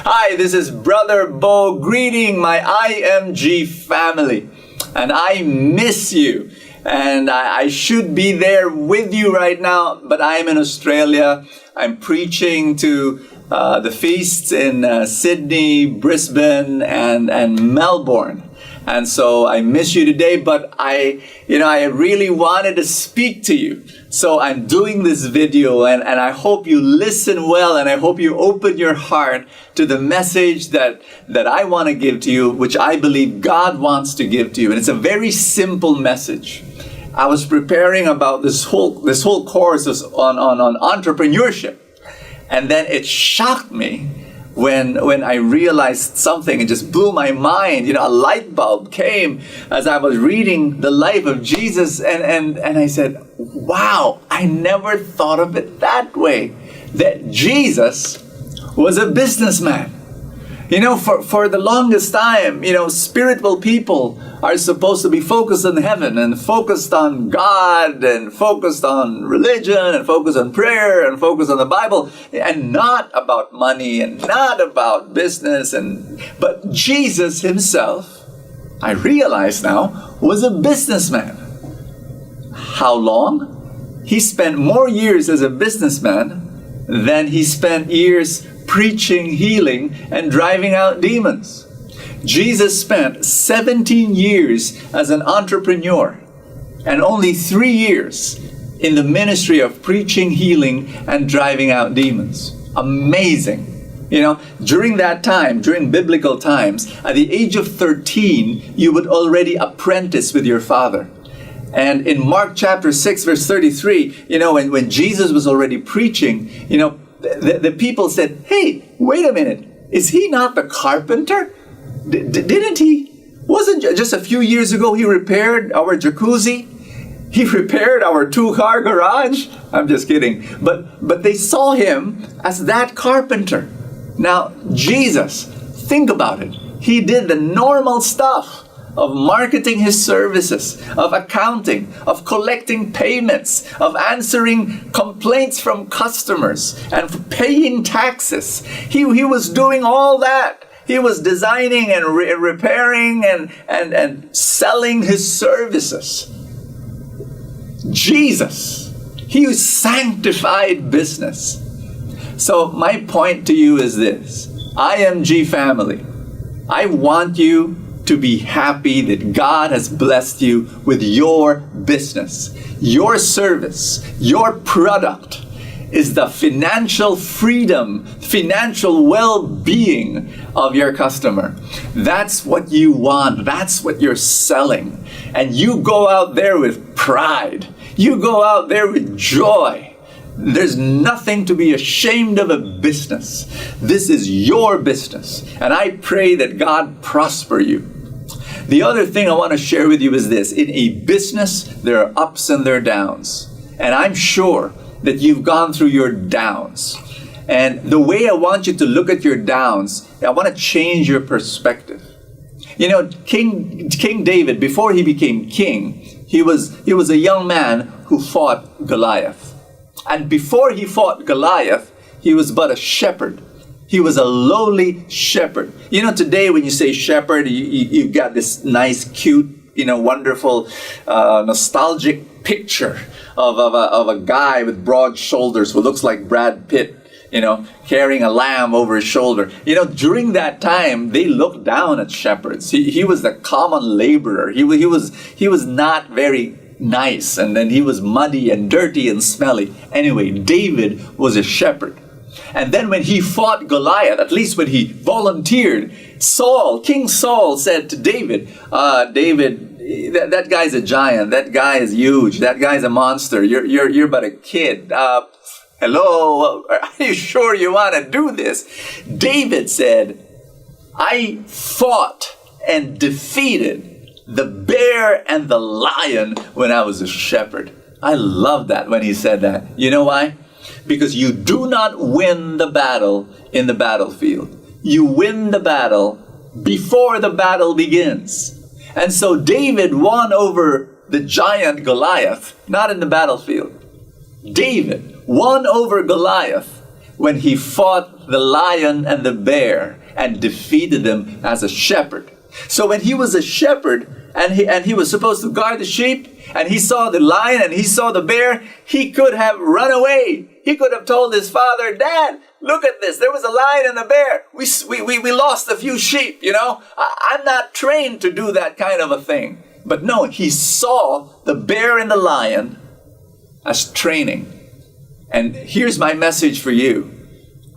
Hi, this is Brother Bo greeting my IMG family. And I miss you. And I should be there with you right now, but I am in Australia. I'm preaching to the feasts in Sydney, Brisbane, and Melbourne. And so I miss you today, but I really wanted to speak to you. So I'm doing this video and I hope you listen well and I hope you open your heart to the message that I want to give to you, which I believe God wants to give to you. And it's a very simple message. I was preparing about this whole course on entrepreneurship. And then it shocked me when I realized something. It just blew my mind. A light bulb came as I was reading the life of Jesus, and I said, wow, I never thought of it that way, that Jesus was a businessman. For the longest time, spiritual people are supposed to be focused on heaven and focused on God and focused on religion and focused on prayer and focused on the Bible and not about money and not about business. But Jesus himself, I realize now, was a businessman. How long? He spent more years as a businessman than he spent years preaching, healing, and driving out demons. Jesus spent 17 years as an entrepreneur and only 3 years in the ministry of preaching, healing, and driving out demons. Amazing. During that time, during biblical times, at the age of 13, you would already apprentice with your father. And in Mark chapter 6, verse 33, when Jesus was already preaching, the people said, hey, wait a minute, is he not the carpenter? Didn't he? Wasn't just a few years ago he repaired our jacuzzi? He repaired our 2-car garage? I'm just kidding. But they saw him as that carpenter. Now, Jesus, think about it. He did the normal stuff of marketing his services, of accounting, of collecting payments, of answering complaints from customers, and paying taxes. He was doing all that. He was designing and repairing and selling his services. Jesus, he sanctified business. So my point to you is this. IMG family, I want you to be happy that God has blessed you with your business. Your service, your product is the financial freedom, financial well-being of your customer. That's what you want. That's what you're selling. And you go out there with pride. You go out there with joy. There's nothing to be ashamed of a business. This is your business. And I pray that God prosper you. The other thing I want to share with you is this. In a business, there are ups and there are downs. And I'm sure that you've gone through your downs. And the way I want you to look at your downs, I want to change your perspective. King David, before he became king, he was a young man who fought Goliath. And before he fought Goliath, he was but a shepherd. He was a lowly shepherd. Today when you say shepherd, you've got this nice, cute, wonderful, nostalgic picture of a guy with broad shoulders who looks like Brad Pitt, carrying a lamb over his shoulder. During that time, they looked down at shepherds. He was the common laborer. He was not very nice, and then he was muddy and dirty and smelly. Anyway, David was a shepherd. And then when he fought Goliath, at least when he volunteered, King Saul said to David, David, that guy's a giant. That guy is huge. That guy's a monster. You're but a kid. Hello, are you sure you want to do this? David said, I fought and defeated the bear and the lion when I was a shepherd. I love that when he said that. You know why? Because you do not win the battle in the battlefield. You win the battle before the battle begins. And so David won over the giant Goliath, not in the battlefield. David won over Goliath when he fought the lion and the bear and defeated them as a shepherd. So when he was a shepherd and he was supposed to guard the sheep, and he saw the lion and he saw the bear, he could have run away. He could have told his father, "Dad, look at this. There was a lion and a bear. We lost a few sheep, you know. I'm not trained to do that kind of a thing." But no, he saw the bear and the lion as training. And here's my message for you.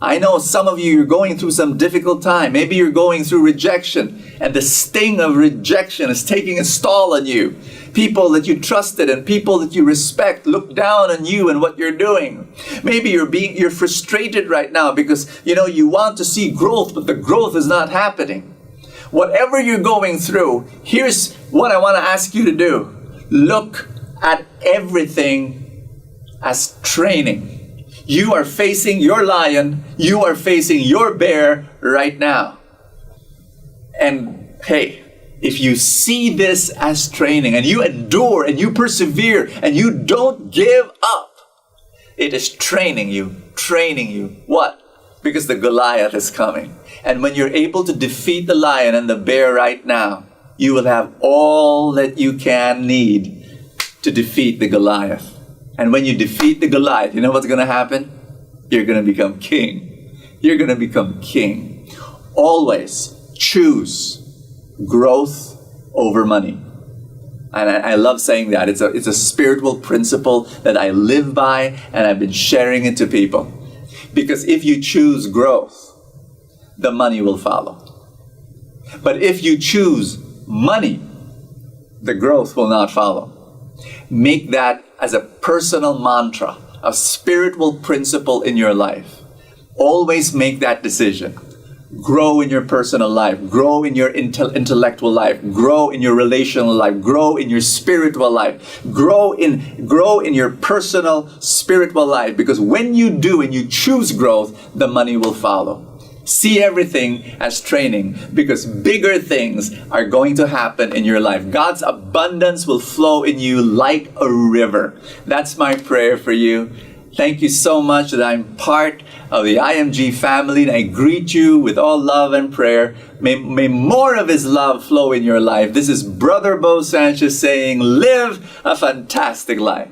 I know some of you are going through some difficult time. Maybe you're going through rejection, and the sting of rejection is taking its toll on you. People that you trusted and people that you respect look down on you and what you're doing. Maybe you're frustrated right now because you want to see growth, but the growth is not happening. Whatever you're going through, here's what I want to ask you to do. Look at everything as training. You are facing your lion, you are facing your bear right now. And hey, if you see this as training and you endure and you persevere and you don't give up, it is training you. What? Because the Goliath is coming. And when you're able to defeat the lion and the bear right now, you will have all that you can need to defeat the Goliath. And when you defeat the Goliath, you know what's going to happen? You're going to become king. You're going to become king. Always choose growth over money. And I love saying that. It's a spiritual principle that I live by, and I've been sharing it to people. Because if you choose growth, the money will follow. But if you choose money, the growth will not follow. Make that as a personal mantra, a spiritual principle in your life. Always make that decision. Grow in your personal life. Grow in your intellectual life. Grow in your relational life. Grow in your spiritual life. Grow in your personal spiritual life. Because when you do and you choose growth, the money will follow. See everything as training, because bigger things are going to happen in your life. God's abundance will flow in you like a river. That's my prayer for you. Thank you so much that I'm part of the IMG family, and I greet you with all love and prayer. May more of His love flow in your life. This is Brother Bo Sanchez saying, live a fantastic life.